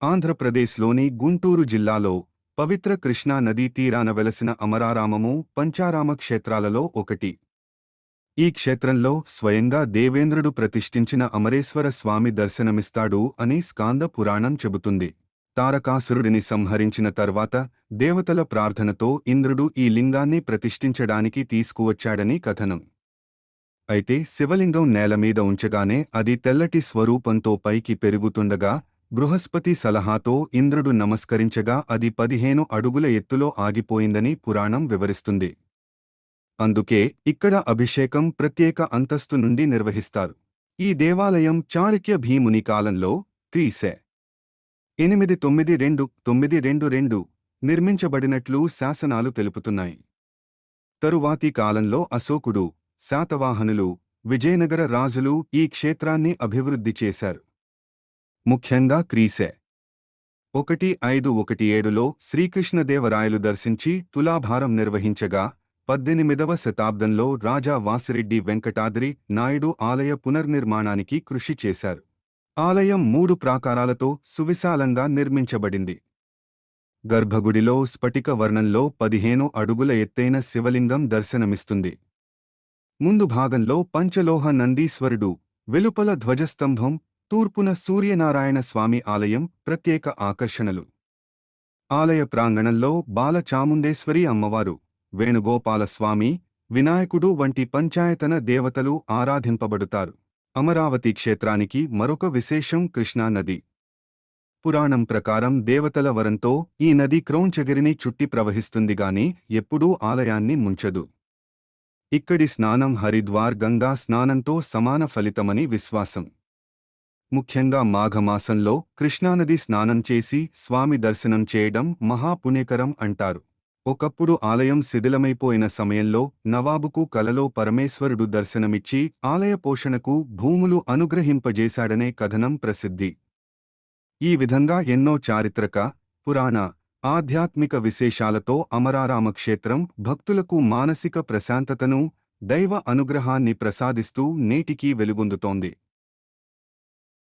ఆంధ్రప్రదేశ్లోని గుంటూరు జిల్లాలో పవిత్ర కృష్ణా నదీ తీరాన వెలసిన అమరారామము పంచారామ క్షేత్రాలలో ఒకటి. ఈ క్షేత్రంలో స్వయంగా దేవేంద్రుడు ప్రతిష్ఠించిన అమరేశ్వర స్వామి దర్శనమిస్తాడు అని స్కాంద పురాణం చెబుతుంది. తారకాసురుడిని సంహరించిన తర్వాత దేవతల ప్రార్థనతో ఇంద్రుడు ఈ లింగాన్ని ప్రతిష్ఠించడానికి తీసుకువచ్చాడని కథనం. అయితే శివలింగం నేలమీద ఉంచగానే అది తెల్లటి స్వరూపంతో పైకి పెరుగుతుండగా బృహస్పతి సలహాతో ఇంద్రుడు నమస్కరించగా అది 15 అడుగుల ఎత్తులో ఆగిపోయిందని పురాణం వివరిస్తుంది. అందుకే ఇక్కడ అభిషేకం ప్రత్యేక అంతస్తు నుండి నిర్వహిస్తారు. ఈ దేవాలయం చాళుక్య భీముని కాలంలో క్రీ.శ. 892-922 నిర్మించబడినట్లు శాసనాలు తెలుపుతున్నాయి. తరువాతి కాలంలో అశోకుడు, శాతవాహనులు, విజయనగర రాజులు ఈ క్షేత్రాన్ని అభివృద్ధి చేశారు. ముఖ్యంగా క్రీ.శ. 1517లో శ్రీకృష్ణదేవరాయలు దర్శించి తులాభారం నిర్వహించగా 18వ శతాబ్దంలో రాజా వాసిరెడ్డి వెంకటాద్రి నాయుడు ఆలయ పునర్నిర్మాణానికి కృషి చేశారు. ఆలయం 3 ప్రాకారాలతో సువిశాలంగా నిర్మించబడింది. గర్భగుడిలో స్ఫటిక వర్ణంలో 15 అడుగుల ఎత్తైన శివలింగం దర్శనమిస్తుంది. ముందు భాగంలో పంచలోహ నందీశ్వరుడు, వెలుపల ధ్వజస్తంభం, తూర్పున సూర్యనారాయణ స్వామి ఆలయం ప్రత్యేక ఆకర్షణలు. ఆలయ ప్రాంగణంలో బాలచాముండేశ్వరి అమ్మవారు, వేణుగోపాలస్వామి, వినాయకుడు వంటి పంచాయతన దేవతలు ఆరాధింపబడుతారు. అమరావతి క్షేత్రానికి మరొక విశేషం కృష్ణా నది. పురాణం ప్రకారం దేవతల వరంతో ఈ నది క్రౌంచగిరిని చుట్టి ప్రవహిస్తుందిగాని ఎప్పుడూ ఆలయాన్ని ముంచదు. ఇక్కడి స్నానం హరిద్వార్ గంగా స్నానంతో సమాన ఫలితమని విశ్వాసం. ముఖ్యంగా మాఘమాసంలో కృష్ణానది స్నానం చేసి స్వామి దర్శనం చేయడం మహాపుణ్యకరం అంటారు. ఒకప్పుడు ఆలయం శిథిలమైపోయిన సమయంలో నవాబుకు కలలో పరమేశ్వరుడు దర్శనమిచ్చి ఆలయ పోషణకు భూములు అనుగ్రహింపజేశాడనే కథనం ప్రసిద్ధి. ఈ విధంగా ఎన్నో చారిత్రక, పురాణ, ఆధ్యాత్మిక విశేషాలతో అమరారామక్షేత్రం భక్తులకు మానసిక ప్రశాంతతను, దైవ అనుగ్రహాన్ని ప్రసాదిస్తూ నేటికీ వెలుగొందుతోంది.